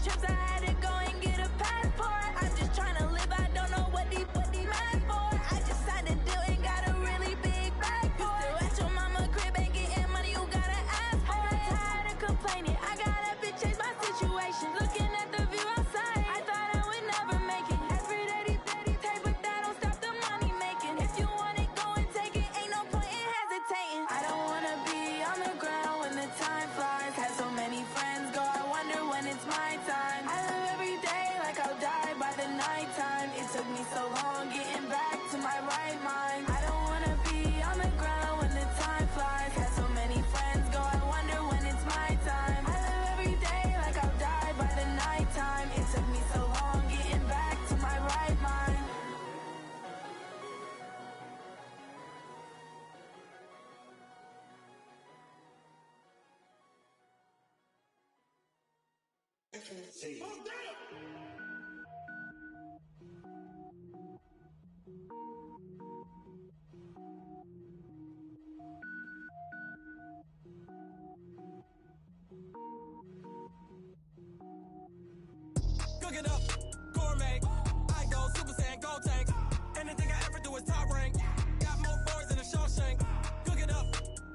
trips, I had to go and get a passport. I'm just trying to live, I don't know what these mad for. I just signed a deal and got a really big bag for it. Still at your mama crib, ain't getting money, you gotta ask for it. I'm tired of complaining, I gotta bitch change my situation. Looking at the view outside, I thought I would never make it. Every day these take, but that don't stop the money making. If you want it, go and take it, ain't no point in hesitating. I don't wanna be on the ground when the time flies. Had so many friends go, I wonder when it's my time. I live every day like I'll die by the nighttime. It took me so long getting back to my right mind. I don't wanna be on the ground when the time flies. Had so many friends go, I wonder when it's my time. I live every day like I'll die by the nighttime. It took me so long getting back to my right mind. Cook it up, gourmet. I go Super Saiyan, go tank. Anything I ever do is top rank. Got more boys than a Shawshank. Cook it up,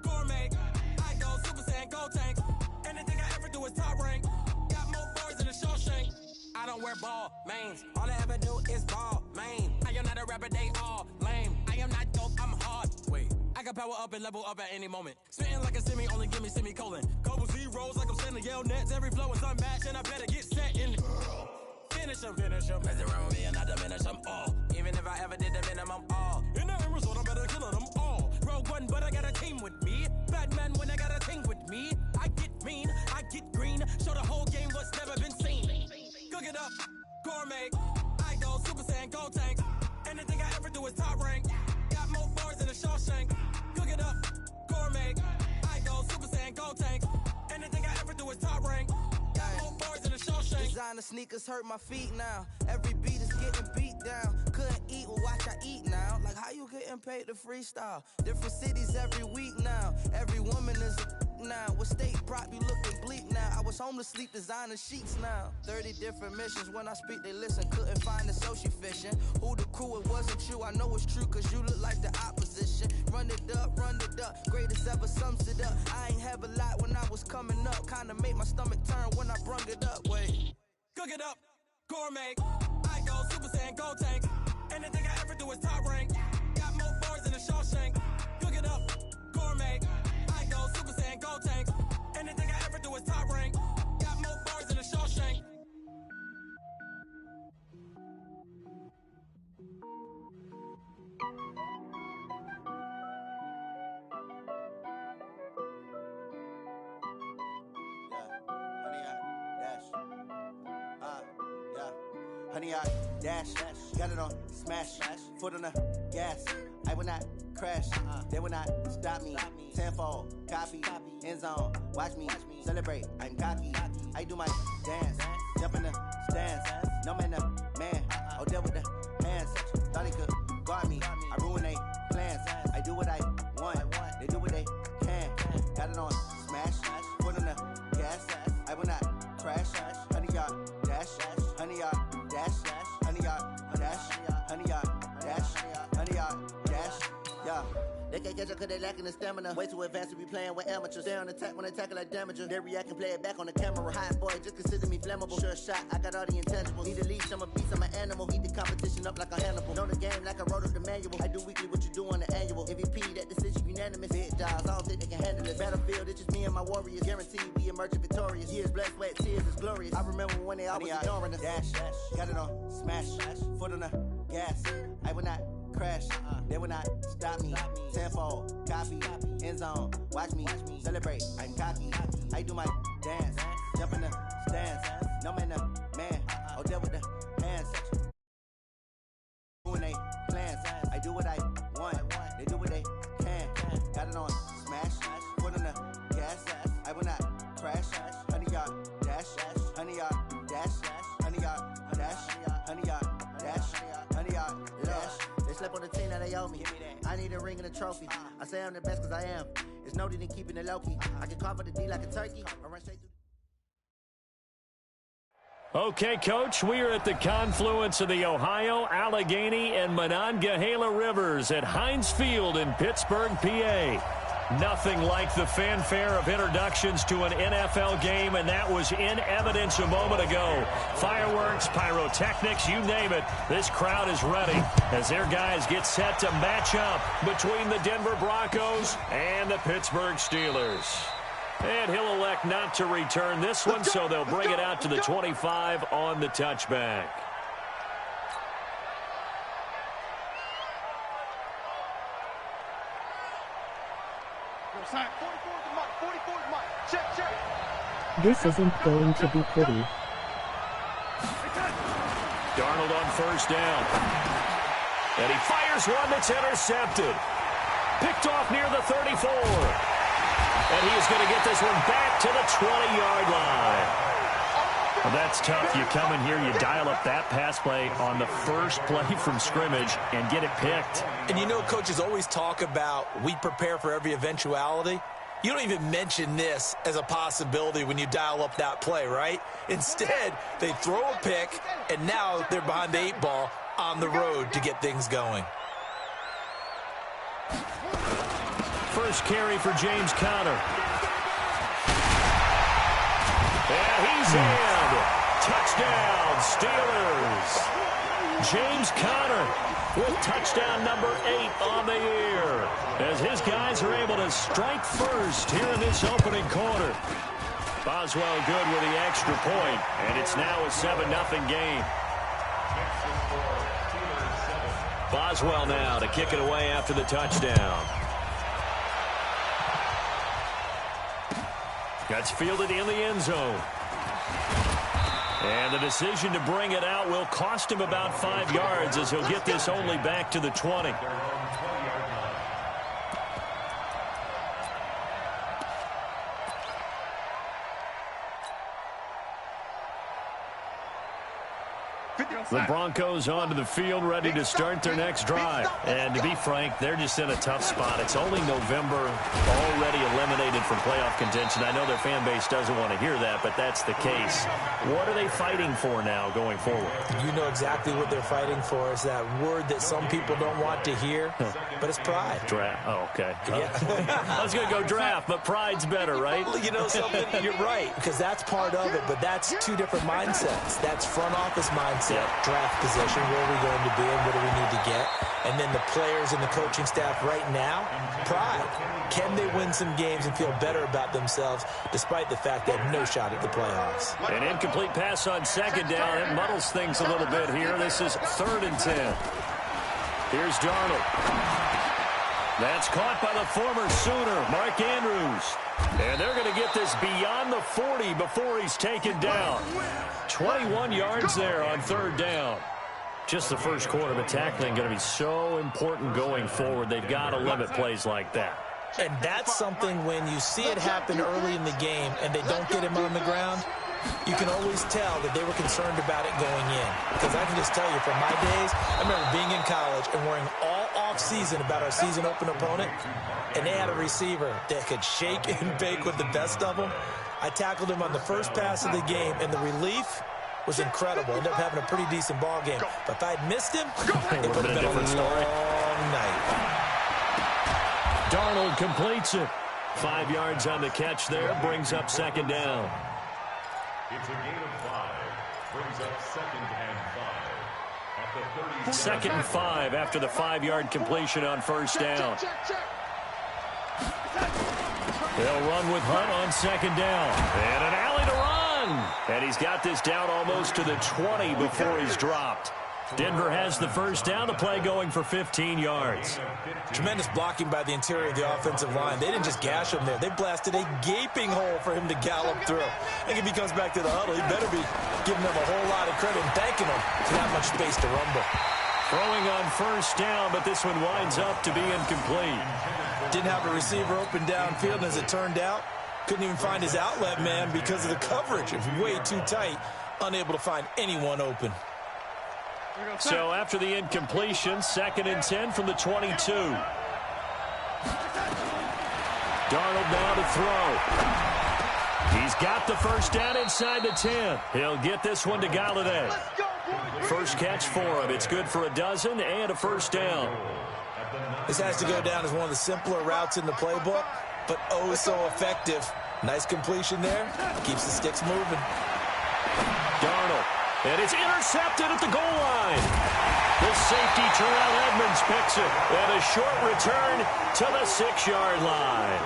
gourmet. I go Super Saiyan, go tank. Anything I ever do is top rank. Got more boys than a Shawshank. I don't wear ball mains. All I ever do is ball main. I am not a rapper, they all lame. I am not dope, I'm hard. Wait, I can power up and level up at any moment. Spitting like a semi, only give me semicolon. Couple zeros like I'm sending yell nets. Every flow is unmatched, and I better get set in. Finish 'em. Mess around with me and I diminish them all. Even if I ever did the minimum, all. In the end result, I'm better killing them all. Rogue one, but I got a team with me. Batman when I got a team with me. I get mean, I get green. Show the whole game what's never been seen. Cook it up, gourmet. I go Super Saiyan, go tank. Anything I ever do is top rank. Got more bars than a Shawshank. Cook it up, gourmet. I go Super Saiyan, go tank. Anything I ever do is top rank. Got more bars than a Shawshank. Designer sneakers hurt my feet now. Every beat is getting beat down. Couldn't eat, well watch I eat now. Like how you getting paid to freestyle? Different cities every week now. Every woman is a now. What state prop you looking bleak now? I was home to sleep, designer sheets now. 30 different missions. When I speak they listen. Couldn't find the social fishing. Who the crew, it wasn't you. I know it's true cause you look like the opposition. Run it up. Greatest ever sums it up. I ain't have a lot when I was coming up. Kinda made my stomach turn when I brung it up. Wait. Cook it up, gourmet. I go Super Saiyan, go tank. Anything I ever do is top rank. Got more bars than a Shawshank. Cook it up, gourmet. I go Super Saiyan, go tank. Anything I ever do is top rank. Got more bars than a Shawshank. Honey, I dash, got it on smash, foot on the gas. I will not crash, they will not stop me. Tenfold, copy, end zone, watch me celebrate. I'm cocky, I do my dance, jump in the stands. No man, man, I'll deal with the hands. Thought he could guard me, I ruin they plans. I do what I want, they do what they can. Got it on smash, foot on the gas. I will not crash, honey, y'all dash, honey, y'all dash, honey, y'all dash, honey, y'all dash, honey, y'all dash, yeah. They can't catch up cause they lacking the stamina. Way too advanced to be playing with amateurs. Stay on attack when they tackle like damager. They react and play it back on the camera. Hot boy, just consider me flammable. Sure shot, I got all the intangibles. Need a leash, I'm a beast, I'm an animal. Eat the competition up like a Hannibal. Know the game like I wrote up the manual. I do weekly what you do on the annual. MVP, that decision unanimous. Big jobs, I don't think they can handle it. Battlefield, it's just me and my warriors. Guaranteed we emerge victorious. Years, blood, sweat, tears, is glorious. I remember when they always ignoring us. Dash, got it on smash, foot on the gas. I will not crash, they will not stop me. Tenfold, copy, end zone, watch me celebrate. I'm cocky, I do my dance, jump in the stands. No man, I'll deal with the hands. Doing they plans, I do what I want, they do what they can. Got it on smash, foot on the gas. I will not crash, honey, y'all dash, honey, y'all dash, honey, y'all dash, honey, y'all dash, honey, y'all dash. They slept on the team that they owe me. I need a ring and a trophy. I say I'm the best cause I am. It's no need in keeping it low key. I can carve the D like a turkey. I run straight through. Okay, Coach, we are at the confluence of the Ohio, Allegheny, and Monongahela Rivers at Heinz Field in Pittsburgh, PA. Nothing like the fanfare of introductions to an NFL game, and that was in evidence a moment ago. Fireworks, pyrotechnics, you name it. This crowd is ready as their guys get set to match up between the Denver Broncos and the Pittsburgh Steelers. And he'll elect not to return this one, so they'll bring it out to the 25 on the touchback. This isn't going to be pretty. Darnold on first down. And he fires one that's intercepted. Picked off near the 34. And he is going to get this one back to the 20-yard line. Well, that's tough. You come in here, you dial up that pass play on the first play from scrimmage and get it picked. And you know, coaches always talk about we prepare for every eventuality. You don't even mention this as a possibility when you dial up that play, right? Instead, they throw a pick, and now they're behind the 8 ball on the road to get things going. First carry for James Conner. And he's in. Touchdown, Steelers. James Conner with touchdown number 8 on the year, as his guys are able to strike first here in this opening quarter. Boswell good with the extra point, and it's now a 7-0 game. Boswell now to kick it away after the touchdown. That's fielded in the end zone. And the decision to bring it out will cost him about 5 yards, as he'll get this only back to the 20. The Broncos onto the field, ready to start their next drive. And to be frank, they're just in a tough spot. It's only November, already eliminated from playoff contention. I know their fan base doesn't want to hear that, but that's the case. What are they fighting for now going forward? You know exactly what they're fighting for. Is that word that some people don't want to hear, but it's pride. Draft. Oh, okay. Yeah. I was going to go draft, but pride's better, right? Well, you know something? You're right, because that's part of it, but that's two different mindsets. That's front office mindset, draft position, where are we going to be and what do we need to get? And then the players and the coaching staff right now, pride. Can they win some games and feel better about themselves despite the fact they have no shot at the playoffs? An incomplete pass on second down. It muddles things a little bit here. This is 3rd and 10. Here's Darnold. That's caught by the former Sooner, Mark Andrews. And they're going to get this beyond the 40 before he's taken down. 21 yards there on 3rd down. Just the first quarter, but tackling going to be so important going forward. They've got to limit plays like that. And that's something when you see it happen early in the game and they don't get him on the ground, you can always tell that they were concerned about it going in. Because I can just tell you from my days, I remember being in college and worrying all off-season about our season opener opponent, and they had a receiver that could shake and bake with the best of them. I tackled him on the first pass of the game, and the relief was incredible. Ended up having a pretty decent ball game. But if I'd missed him, it would have been a long night. Darnold completes it. 5 yards on the catch there. Brings up 2nd down. It's a gain of 5. Brings up 2nd and 5. At the 2nd and 5 after the 5-yard completion on 1st down. They'll run with Hunt on 2nd down. And an alley to run. And he's got this down almost to the 20 before he's dropped. Denver has the first down. The play going for 15 yards. Tremendous blocking by the interior of the offensive line. They didn't just gash him there. They blasted a gaping hole for him to gallop through. I think if he comes back to the huddle, he better be giving them a whole lot of credit and thanking them for that much space to rumble. Throwing on 1st down, but this one winds up to be incomplete. Didn't have a receiver open downfield, and as it turned out, couldn't even find his outlet man because of the coverage. It was way too tight, unable to find anyone open. So after the incompletion, 2nd and 10 from the 22. Darnold now to throw. He's got the first down inside the 10. He'll get this one to Galladay. First catch for him. It's good for a dozen and a first down. This has to go down as one of the simpler routes in the playbook, but oh so effective. Nice completion there. Keeps the sticks moving. Darnold. And it's intercepted at the goal line. The safety, Terrell Edmonds, picks it. And a short return to the 6-yard line.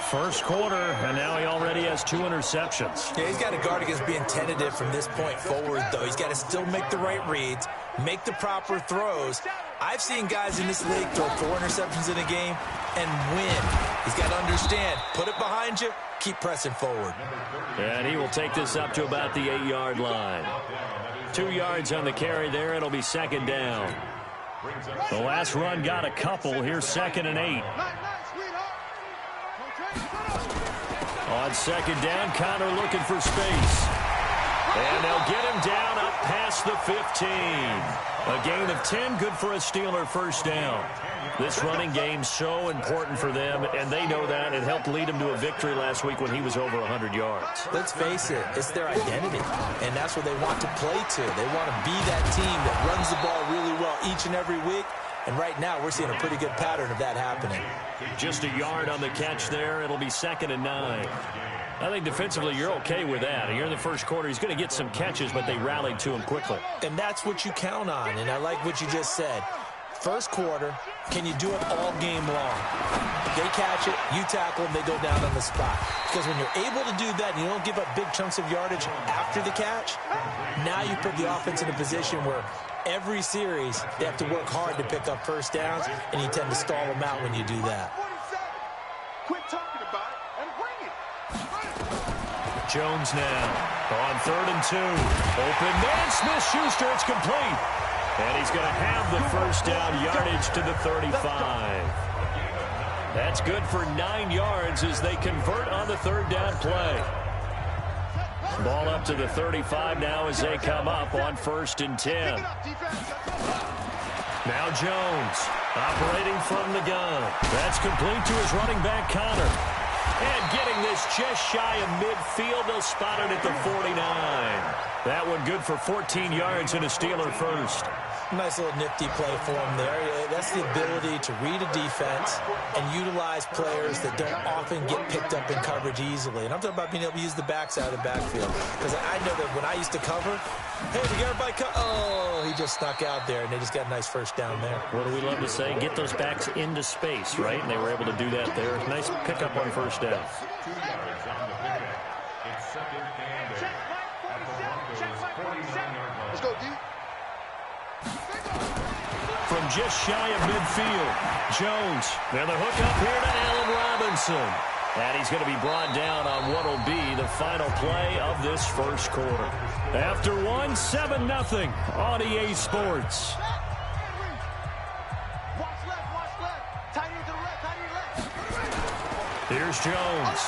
First quarter, and now he already has 2 interceptions. Yeah, he's got to guard against being tentative from this point forward, though. He's got to still make the right reads, make the proper throws. I've seen guys in this league throw 4 interceptions in a game and win. He's got to understand, put it behind you, keep pressing forward. And he will take this up to about the 8-yard line. 2 yards on the carry there. It'll be second down. The last run got a couple. Here's 2nd and 8. On second down, Connor looking for space. And they'll get him down up past the 15. A gain of 10, good for a Steeler first down. This running game so important for them, and they know that. It helped lead them to a victory last week when he was over 100 yards. Let's face it, it's their identity, and that's what they want to play to. They want to be that team that runs the ball really well each and every week, and right now we're seeing a pretty good pattern of that happening. Just a yard on the catch there. It'll be 2nd and 9. I think defensively you're okay with that. Here in the first quarter, he's going to get some catches, but they rallied to him quickly. And that's what you count on, and I like what you just said. First quarter, can you do it all game long? They catch it, you tackle them, they go down on the spot. Because when you're able to do that and you don't give up big chunks of yardage after the catch, now you put the offense in a position where every series they have to work hard to pick up first downs, and you tend to stall them out when you do that. Quit talking about it and bring it. Jones now on 3rd and 2. Open man, Smith-Schuster, it's complete. And he's going to have the first down, yardage to the 35. That's good for 9 yards as they convert on the 3rd down play. Ball up to the 35 now as they come up on 1st and 10. Now Jones operating from the gun. That's complete to his running back, Connor. And getting this just shy of midfield, they'll spot it at the 49. That one good for 14 yards and a Steeler first. Nice little nifty play for him there. That's the ability to read a defense and utilize players that don't often get picked up in coverage easily. And I'm talking about being able to use the backs out of the backfield. Because I know that when I used to cover, hey, we got everybody oh, he just snuck out there, and they just got a nice first down there. What do we love to say? Get those backs into space, right? And they were able to do that there. Nice pickup on first down. 2 yards on the pickup. It's 2nd and 8 at the Broncos' 49-yard line. Let's go, D. From just shy of midfield, Jones. Now the hook up here to Allen Robinson. And he's going to be brought down on what will be the final play of this first quarter. After 1, 7-0 on EA Sports. Here's Jones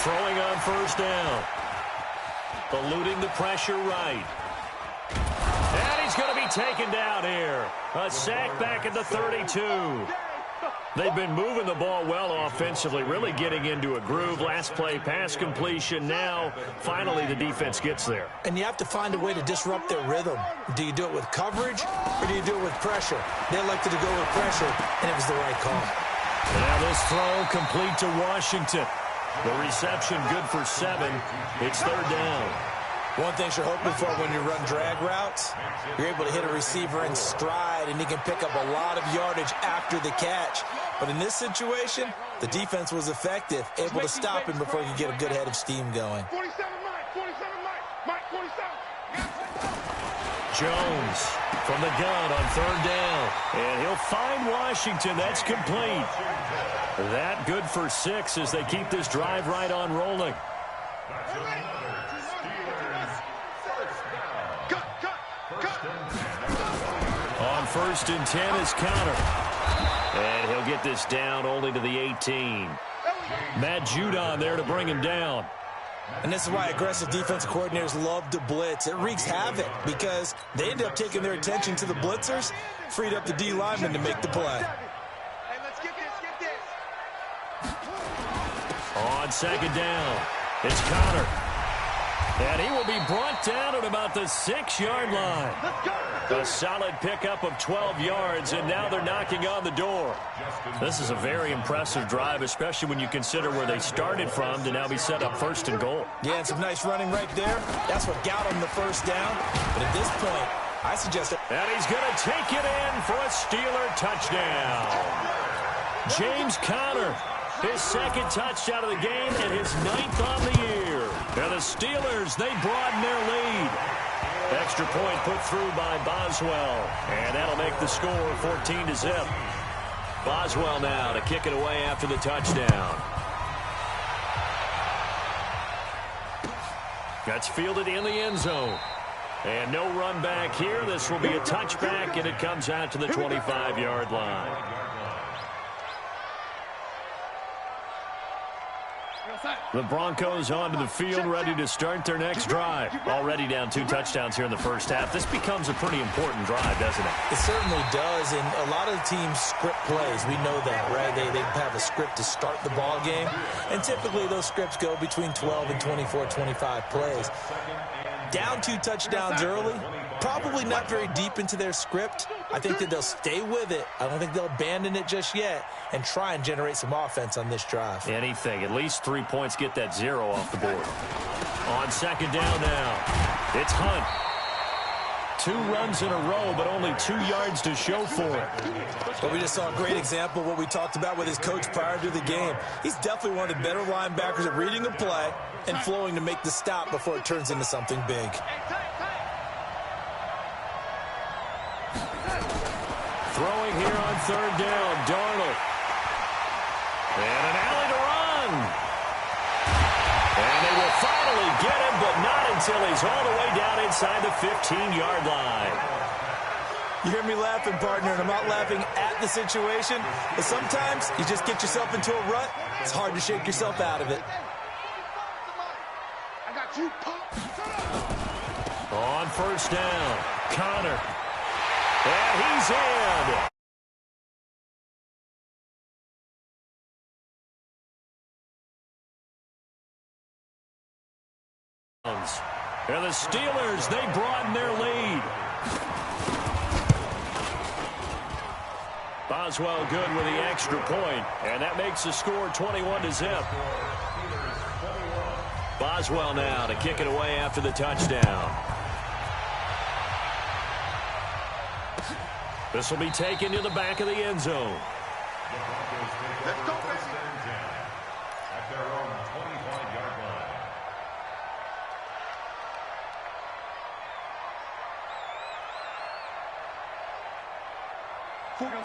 throwing on first down. Eluding the pressure right. And he's going to be taken down here. A sack back at the 32. They've been moving the ball well offensively, really getting into a groove. Last play, pass completion. Now, finally, the defense gets there. And you have to find a way to disrupt their rhythm. Do you do it with coverage, or do you do it with pressure? They elected to go with pressure, and it was the right call. Now this throw complete to Washington. The reception good for 7. It's 3rd down. One thing you're hoping for when you run drag routes, you're able to hit a receiver in stride, and he can pick up a lot of yardage after the catch. But in this situation, the defense was effective, able to stop him before he could get a good head of steam going. 47 Mike, 47. Jones from the gun on 3rd down. And he'll find Washington. That's complete. That good for 6 as they keep this drive right on rolling. On 1st and 10 is Connor. And he'll get this down only to the 18. Matt Judon there to bring him down. And this is why aggressive defensive coordinators love to blitz. It wreaks havoc because they end up taking their attention to the blitzers, freed up the D lineman to make the play. On 2nd down, It's Connor. And he will be brought down at about the 6-yard line. A solid pickup of 12 yards, and now they're knocking on the door. This is a very impressive drive, especially when you consider where they started from to now be set up 1st and goal. Yeah, and some nice running right there. That's what got him the first down. But at this point, I suggest it. And he's going to take it in for a Steeler touchdown. James Conner, his 2nd touchdown of the game and his 9th on the year. And the Steelers, they broaden their lead. Extra point put through by Boswell. And that'll make the score 14-0. Boswell now to kick it away after the touchdown. That's fielded in the end zone. And no run back here. This will be a touchback, and it comes out to the 25-yard line. The Broncos onto the field, ready to start their next drive. Already down 2 touchdowns here in the first half. This becomes a pretty important drive, doesn't it? It certainly does, and a lot of teams script plays. We know that, right? They have a script to start the ball game, and typically those scripts go between 12 and 24, 25 plays. Down 2 touchdowns early, probably not very deep into their script. I think that they'll stay with it. I don't think they'll abandon it just yet and try and generate some offense on this drive. Anything. At least 3 points, get that 0 off the board. On 2nd down now, it's Hunt. 2 runs in a row, but only 2 yards to show for it. Well, we just saw a great example of what we talked about with his coach prior to the game. He's definitely one of the better linebackers at reading a play and flowing to make the stop before it turns into something big. Throwing here on 3rd down, Darnold. And an alley to run. And they will finally get him, but not until he's all the way down inside the 15-yard line. You hear me laughing, partner, and I'm not laughing at the situation. But sometimes you just get yourself into a rut. It's hard to shake yourself out of it. I got you, Pop. On 1st down, Connor. And he's in. And the Steelers, they broaden their lead. Boswell good with the extra point, and that makes the score 21-0. Boswell now to kick it away after the touchdown. This will be taken to the back of the end zone. Let's go, baby. At their own 25-yard line.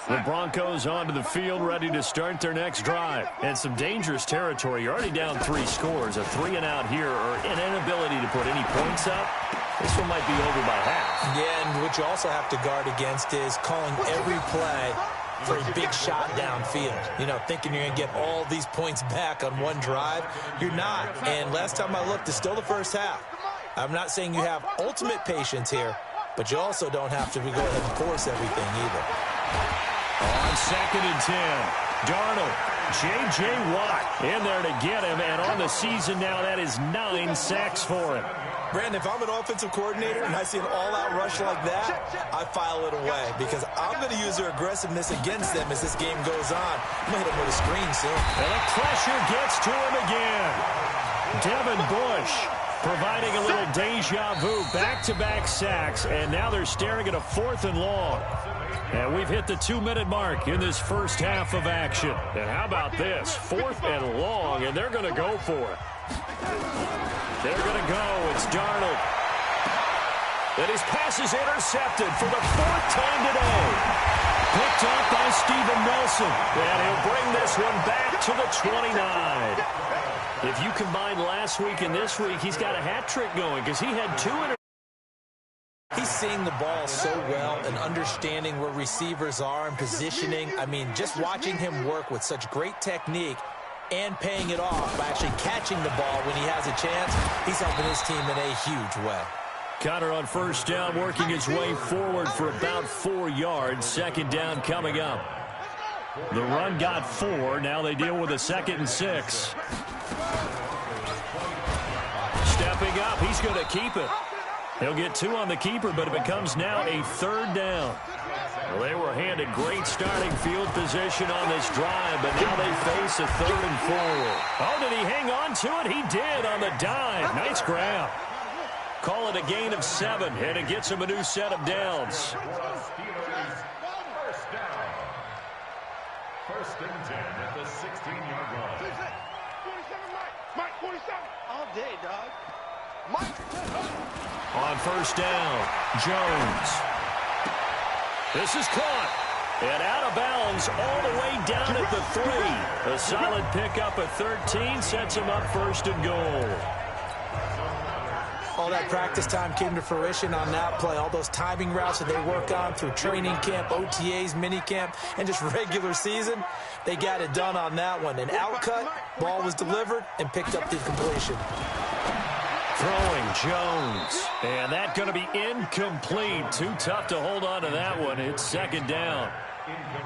The Broncos onto the field, ready to start their next drive. And some dangerous territory. You're already down 3 scores. A 3-and-out here, or an inability to put any points up. This one might be over by half. Yeah, and what you also have to guard against is calling every play for a big shot downfield. You know, thinking you're going to get all these points back on one drive. You're not. And last time I looked, it's still the first half. I'm not saying you have ultimate patience here, but you also don't have to go ahead and force everything either. On 2nd and 10, Darnold, J.J. Watt in there to get him, and on the season now, that is 9 sacks for him. Brandon, if I'm an offensive coordinator and I see an all-out rush like that, I file it away because I'm going to use their aggressiveness against them as this game goes on. I'm going to hit them with a screen soon. And the pressure gets to him again. Devin Bush providing a little deja vu, back-to-back sacks, and now they're staring at a 4th and long. And we've hit the 2-minute mark in this first half of action. And how about this? 4th and long, and they're going to go for it. They're going to go. It's Darnold. And his pass is intercepted for the 4th time today. Picked up by Steven Nelson. And he'll bring this one back to the 29. If you combine last week and this week, he's got a hat trick going because he had 2 interceptions. He's seeing the ball so well and understanding where receivers are and positioning. I mean, just watching him work with such great technique and paying it off by actually catching the ball when he has a chance, he's helping his team in a huge way. Connor on 1st down, working his way forward for about 4 yards. 2nd down coming up. The run got 4. Now they deal with a 2nd and 6. He's going to keep it. He'll get 2 on the keeper, but it becomes now a 3rd down. Well, they were handed great starting field position on this drive, but now they face a 3rd and 4. Oh, did he hang on to it? He did on the dive. Nice grab. Call it a gain of 7, and it gets him a new set of downs. First and 10 at the 16-yard line. 47, Mike, 47. All day, dog. Mike. On first down, Jones. This is caught. And out of bounds all the way down at the 3. A solid pickup at 13 sets him up 1st and goal. All that practice time came to fruition on that play. All those timing routes that they work on through training camp, OTAs, minicamp, and just regular season, they got it done on that one. An outcut, ball was delivered, and picked up the completion. Throwing Jones. And that going to be incomplete. Too tough to hold on to that one. It's 2nd down.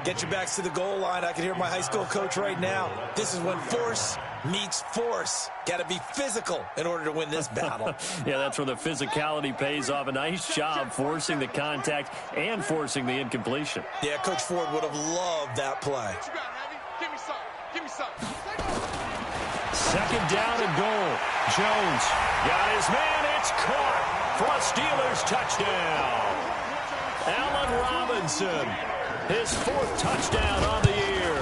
Get your backs to the goal line. I can hear my high school coach right now. This is when force meets force. Got to be physical in order to win this battle. Yeah, that's where the physicality pays off. A nice job forcing the contact and forcing the incompletion. Yeah, Coach Ford would have loved that play. Give me some. Give me some. 2nd down and goal. Jones got his man. It's caught for a Steelers touchdown. Allen Robinson, his 4th touchdown on the year.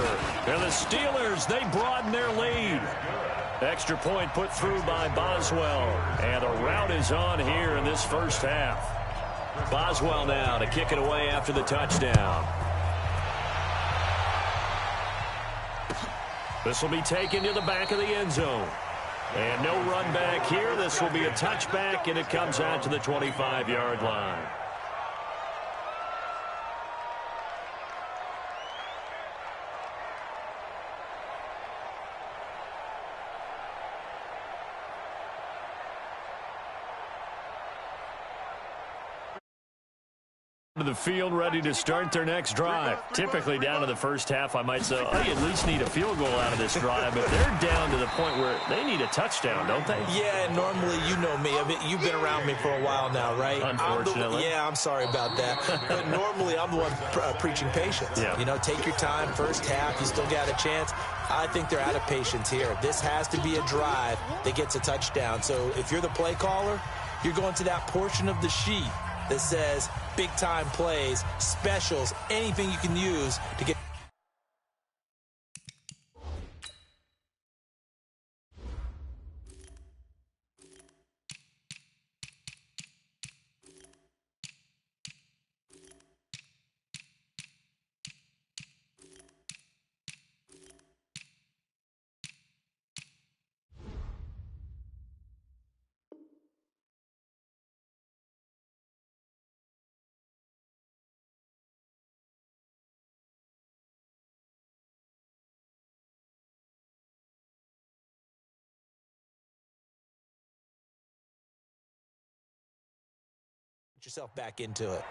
And the Steelers, they broaden their lead. Extra point put through by Boswell. And a rout is on here in this first half. Boswell now to kick it away after the touchdown. This will be taken to the back of the end zone. And no run back here. This will be a touchback, and it comes out to the 25-yard line. To the field, ready to start their next drive. Typically down to the first half, I might say, oh, you at least need a field goal out of this drive, but they're down to the point where they need a touchdown, don't they? Yeah, and normally, you know me. I mean, you've been around me for a while now, right? Unfortunately. I'm sorry about that. But normally, I'm the one preaching patience. Yeah. You know, take your time, first half, you still got a chance. I think they're out of patience here. This has to be a drive that gets a touchdown. So if you're the play caller, you're going to that portion of the sheet that says big-time plays, specials, anything you can use to get. Yourself back into it.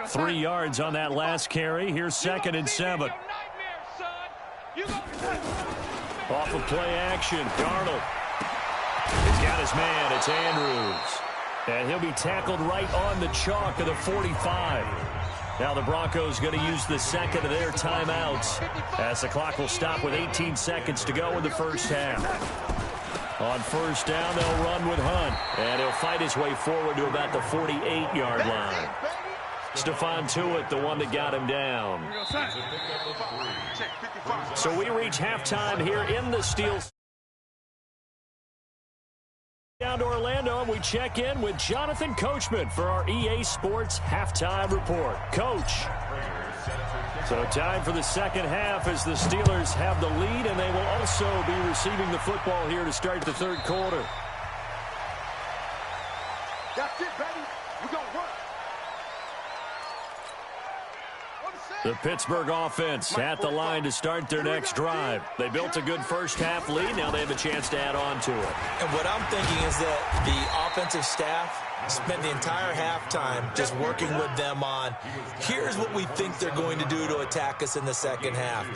Three yards on that last carry. Here's 2nd and 7. Off of play action, Darnold. He's got his man. It's Andrews. And he'll be tackled right on the chalk of the 45. Now the Broncos going to use the 2nd of their timeouts as the clock will stop with 18 seconds to go in the first half. On first down, they'll run with Hunt, and he'll fight his way forward to about the 48-yard line. Stephon Tuitt, the one that got him down. So we reach halftime here in the Steel. Down to Orlando, and we check in with Jonathan Coachman for our EA Sports Halftime Report. Coach. So time for the second half as the Steelers have the lead, and they will also be receiving the football here to start the third quarter. That's it, baby. We're going to work. The Pittsburgh offense at the line to start their next drive. They built a good first-half lead. Now they have a chance to add on to it. And what I'm thinking is that the offensive staff spent the entire halftime just working with them on, here's what we think they're going to do to attack us in the second half.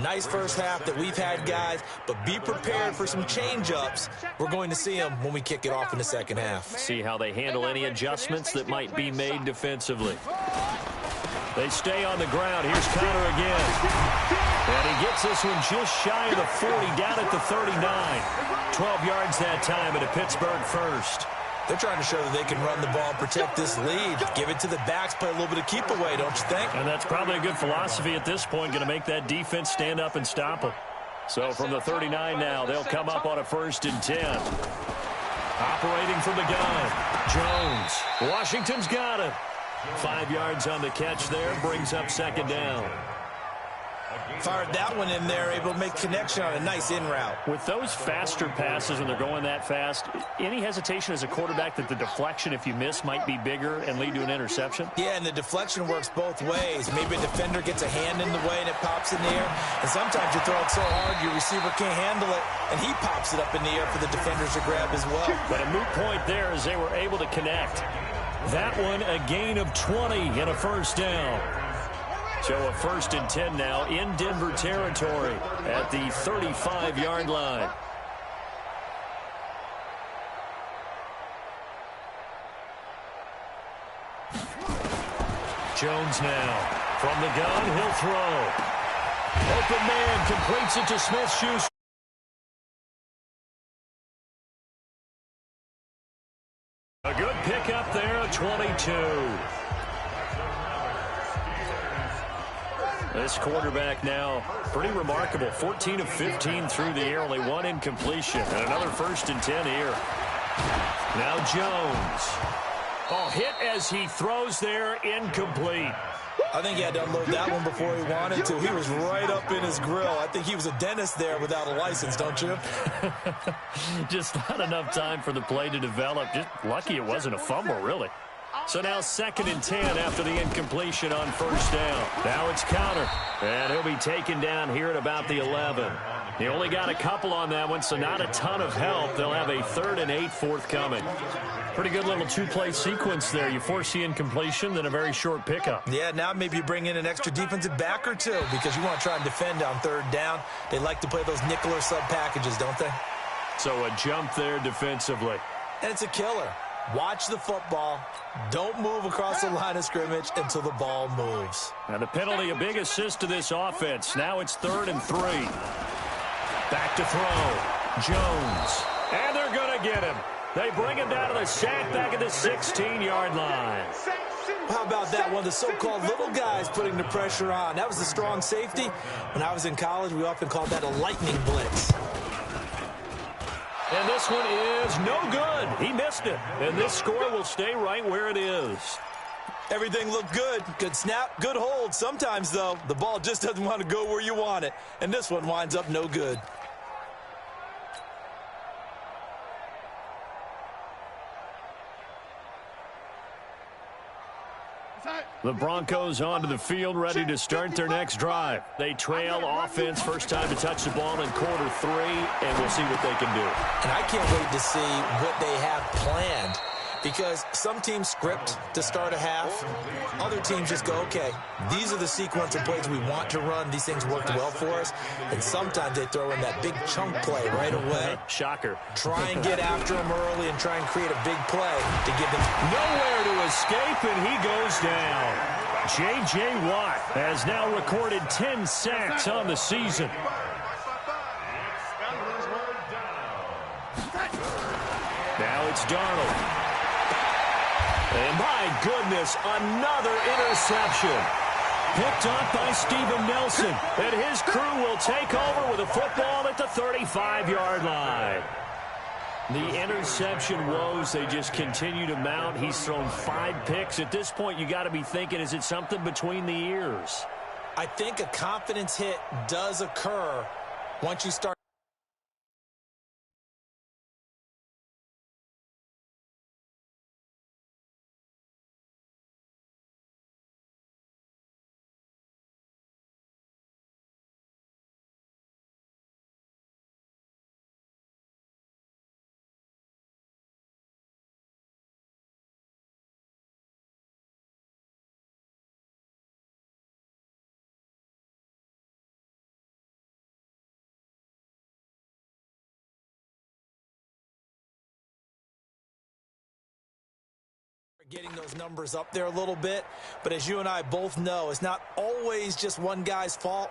Nice first half that we've had, guys, but be prepared for some change-ups. We're going to see them when we kick it off in the second half. See how they handle any adjustments that might be made defensively. They stay on the ground. Here's Connor again. And he gets this one just shy of the 40, down at the 39. 12 yards that time and a Pittsburgh first. They're trying to show that they can run the ball, protect this lead, give it to the backs, play a little bit of keep away, don't you think? And that's probably a good philosophy at this point, going to make that defense stand up and stop them. So from the 39 now, they'll come up on a 1st and 10. Operating from the gun, Jones. Washington's got it. 5 yards on the catch there, brings up 2nd down. Fired that one in there, able to make connection on a nice in route. With those faster passes when they're going that fast, any hesitation as a quarterback that the deflection, if you miss, might be bigger and lead to an interception? Yeah, and the deflection works both ways. Maybe a defender gets a hand in the way and it pops in the air. And sometimes you throw it so hard your receiver can't handle it, and he pops it up in the air for the defenders to grab as well. But a moot point there as they were able to connect. That one a gain of 20 and a 1st down. So a 1st and 10 now in Denver territory at the 35-yard line. Jones now from the gun, he'll throw. Open man completes it to Smith-Schuster. A good pickup there, a 22. This quarterback now pretty remarkable. 14 of 15 through the air, only 1 incompletion. And another 1st and 10 here. Now Jones. Oh, hit as he throws there, incomplete. I think he had to unload that one before he wanted to. He was right up in his grill. I think he was a dentist there without a license, don't you? Just not enough time for the play to develop. Just lucky it wasn't a fumble, really. So now 2nd and 10 after the incompletion on 1st down. Now it's Connor, and he'll be taken down here at about the 11. He only got a couple on that one, so not a ton of help. They'll have a 3rd and 8 forthcoming. Pretty good little 2-play sequence there. You force the incompletion, then a very short pickup. Yeah, now maybe you bring in an extra defensive back or two because you want to try and defend on 3rd down. They like to play those nickel or sub packages, don't they? So a jump there defensively. And it's a killer. Watch the football. Don't move across the line of scrimmage until the ball moves. And the penalty, a big assist to this offense. Now it's 3rd and 3. Back to throw. Jones. And they're going to get him. They bring him down to the sack back at the 16-yard line. How about that? One of the so-called little guys putting the pressure on. That was the strong safety. When I was in college, we often called that a lightning blitz. And this one is no good. He missed it. And this score will stay right where it is. Everything looked good. Good snap, good hold. Sometimes, though, the ball just doesn't want to go where you want it. And this one winds up no good. The Broncos onto the field, ready to start their next drive. They trail offense, first time to touch the ball in Q3, and we'll see what they can do. And I can't wait to see what they have planned, because some teams script to start a half. Other teams just go, okay, these are the sequence of plays we want to run. These things worked well for us. And sometimes they throw in that big chunk play right away. Shocker. Try and get after them early and try and create a big play to give them nowhere to escape, and he goes down. J.J. Watt has now recorded 10 sacks on the season. Now it's Darnold. And my goodness, another interception. Picked up by Steven Nelson. And his crew will take over with a football at the 35-yard line. The interception woes, they just continue to mount. He's thrown 5 picks. At this point, you got to be thinking, is it something between the ears? I think a confidence hit does occur once you start. Getting those numbers up there a little bit, but as you and I both know, it's not always just one guy's fault.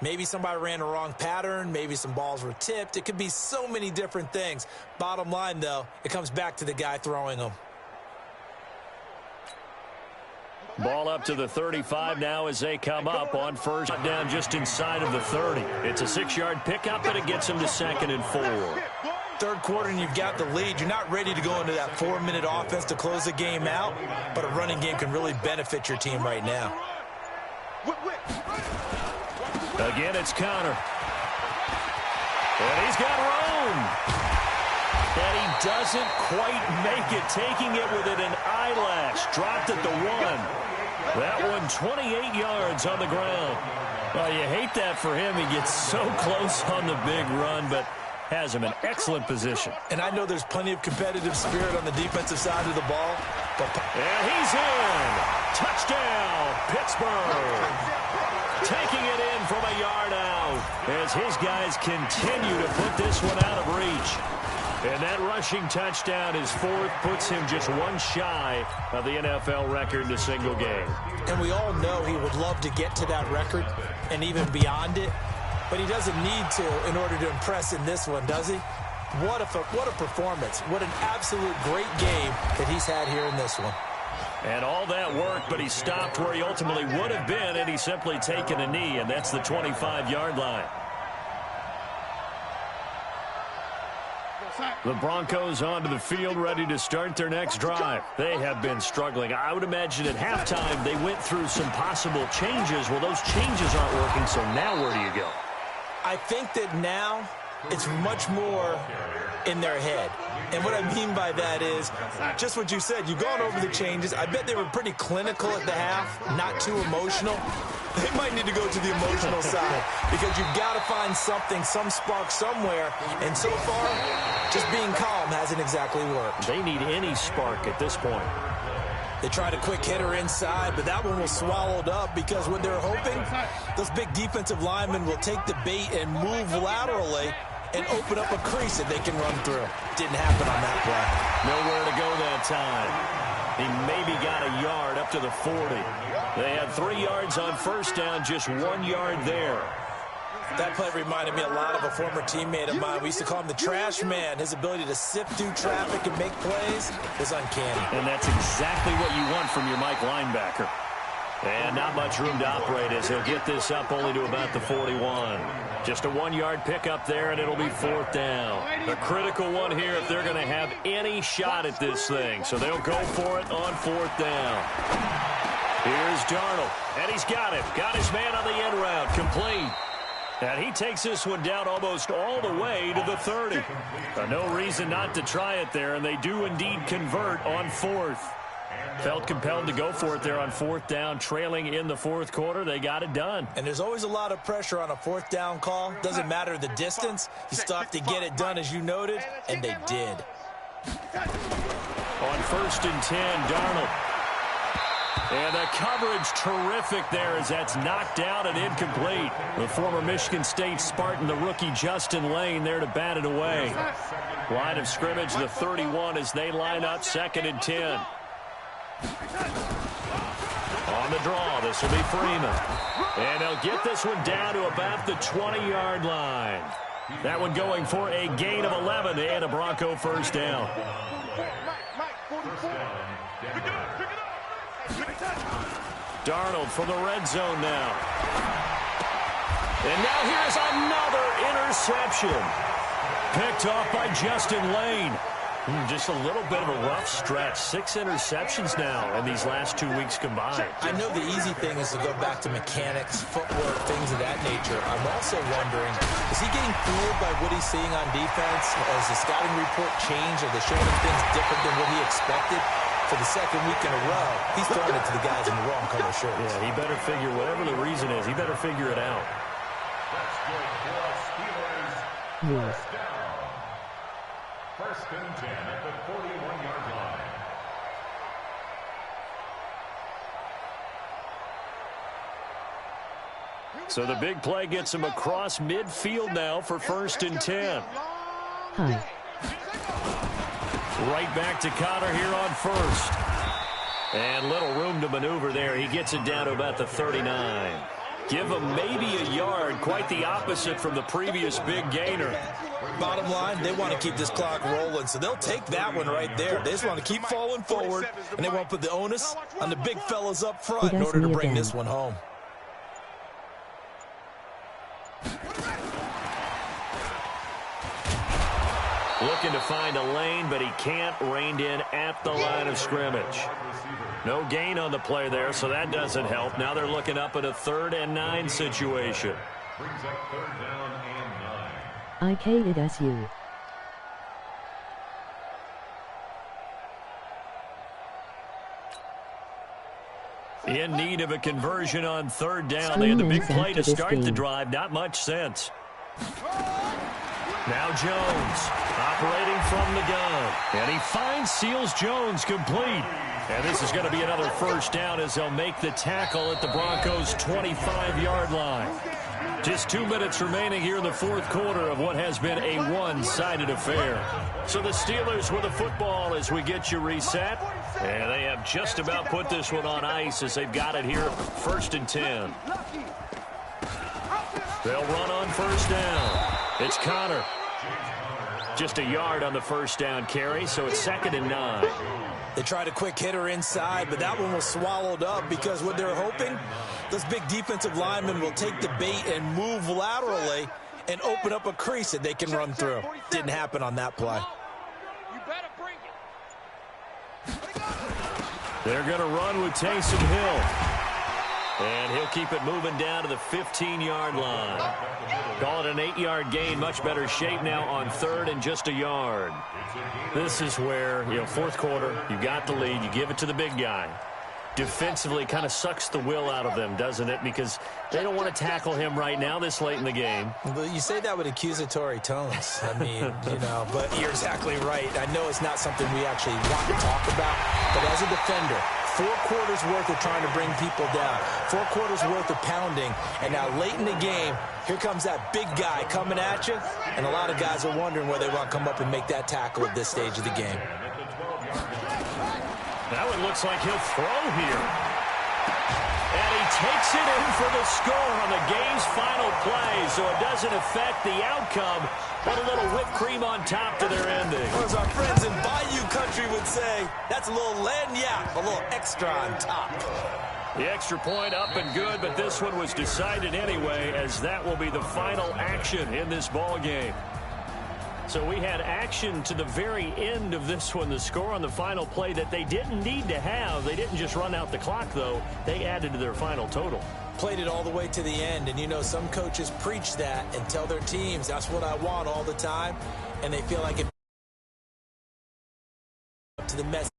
Maybe somebody ran the wrong pattern, maybe some balls were tipped. It could be so many different things. Bottom line, though, it comes back to the guy throwing them. Ball up to the 35 now as they come up on first down just inside of the 30. It's a 6-yard pickup, and it gets them to 2nd and 4. Third quarter and you've got the lead. You're not ready to go into that 4-minute offense to close the game out, but a running game can really benefit your team right now. Again, it's Connor. And he's got room. And he doesn't quite make it, taking it within an eyelash. Dropped at the 1. That one 28 yards on the ground. Well, you hate that for him. He gets so close on the big run, but has him in excellent position. And I know there's plenty of competitive spirit on the defensive side of the ball. And he's in. Touchdown, Pittsburgh. Taking it in from a yard out as his guys continue to put this one out of reach. And that rushing touchdown is 4th, puts him just one shy of the NFL record in a single game. And we all know he would love to get to that record and even beyond it. But he doesn't need to in order to impress in this one, does he? What a performance. What an absolute great game that he's had here in this one. And all that work, but he stopped where he ultimately would have been, and he's simply taken a knee, and that's the 25-yard line. The Broncos onto the field, ready to start their next drive. They have been struggling. I would imagine at halftime they went through some possible changes. Well, those changes aren't working, so now where do you go? I think that now it's much more in their head. And what I mean by that is just what you said. You've gone over the changes. I bet they were pretty clinical at the half, not too emotional. They might need to go to the emotional side because you've got to find something, some spark somewhere. And so far, just being calm hasn't exactly worked. They need any spark at this point. They tried a quick hitter inside, but that one was swallowed up because what they're hoping, those big defensive linemen will take the bait and move laterally and open up a crease that they can run through. Didn't happen on that play. Nowhere to go that time. He maybe got a yard up to the 40. They had 3 yards on first down, just 1 yard there. That play reminded me a lot of a former teammate of mine. We used to call him the trash man. His ability to sift through traffic and make plays is uncanny. And that's exactly what you want from your Mike linebacker. And not much room to operate as he'll get this up only to about the 41. Just a 1 yard pickup there, and it'll be 4th down. A critical one here if they're going to have any shot at this thing. So they'll go for it on 4th down. Here's Darnold, and he's got it. Got his man on the end route, complete. And he takes this one down almost all the way to the 30. No reason not to try it there, and they do indeed convert on 4th. Felt compelled to go for it there on 4th down, trailing in the 4th quarter. They got it done. And there's always a lot of pressure on a 4th down call. Doesn't matter the distance. You still have to get it done, as you noted, and they did. On 1st and 10, Darnold. And the coverage terrific there as that's knocked down and incomplete. The former Michigan State Spartan, the rookie Justin Lane, there to bat it away. Line of scrimmage, the 31 as they line up 2nd and 10. On the draw, this will be Freeman. And they'll get this one down to about the 20-yard line. That one going for a gain of 11 and a Bronco first down. Darnold from the red zone now. And now here's another interception. Picked off by Justin Lane. Just a little bit of a rough stretch. 6 interceptions now in these last 2 weeks combined. I know the easy thing is to go back to mechanics, footwork, things of that nature. I'm also wondering, is he getting fooled by what he's seeing on defense? Has the scouting report changed? Are they showing him things different than what he expected? For the 2nd week in a row, he's throwing it to the guys in the wrong color shirts. Yeah, he better figure, whatever the reason is, he better figure it out. Yes. 1st and 10 at the 41-yard line. So the big play gets him across midfield now for 1st and 10. Hi. Right back to Connor here on 1st. And little room to maneuver there. He gets it down to about the 39. Give him maybe a yard. Quite the opposite from the previous big gainer. Bottom line, they want to keep this clock rolling, so they'll take that one right there. They just want to keep falling forward, and they won't put the onus on the big fellas up front in order to bring this one home. Looking to find a lane, but he can't. Reined in at the line of scrimmage. No gain on the play there, so that doesn't help. Now they're looking up at a 3rd and 9 situation. Brings up 3rd down and 9. IKIDSU. In need of a conversion on 3rd down. They had the big play to start the drive. Not much sense. Now Jones operating from the gun. And he finds Seals Jones complete. And this is going to be another 1st down as they'll make the tackle at the Broncos' 25-yard line. Just 2 minutes remaining here in the 4th quarter of what has been a one-sided affair. So the Steelers with the football as we get you reset. And they have just about put this one on ice as they've got it here, 1st and 10. They'll run on 1st down. It's Connor. Just a yard on the 1st down carry, so it's 2nd and 9. They tried a quick hitter inside, but that one was swallowed up because what they're hoping, those big defensive linemen will take the bait and move laterally and open up a crease that they can run through. Didn't happen on that play. You better bring it. They're going to run with Taysom Hill. And he'll keep it moving down to the 15-yard line. Call it an 8-yard gain. Much better shape now on 3rd and just a yard. This is where, 4th quarter, you got the lead. You give it to the big guy. Defensively, kind of sucks the will out of them, doesn't it? Because they don't want to tackle him right now this late in the game. But you say that with accusatory tones. I mean, but you're exactly right. I know it's not something we actually want to talk about. But as a defender, 4 quarters worth of trying to bring people down, 4 quarters worth of pounding, and now late in the game, here comes that big guy coming at you, and a lot of guys are wondering where they want to come up and make that tackle at this stage of the game. Now it looks like he'll throw here. And he takes it in for the score on the game's final play, so it doesn't affect the outcome, but a little whipped cream on top to their ending. Or as our friends in Bayou Country would say, that's a little lagniappe, a little extra on top. The extra point up and good, but this one was decided anyway, as that will be the final action in this ball game. So we had action to the very end of this one, the score on the final play that they didn't need to have. They didn't just run out the clock, though. They added to their final total. Played it all the way to the end, and some coaches preach that and tell their teams, that's what I want all the time, and they feel like it to the message.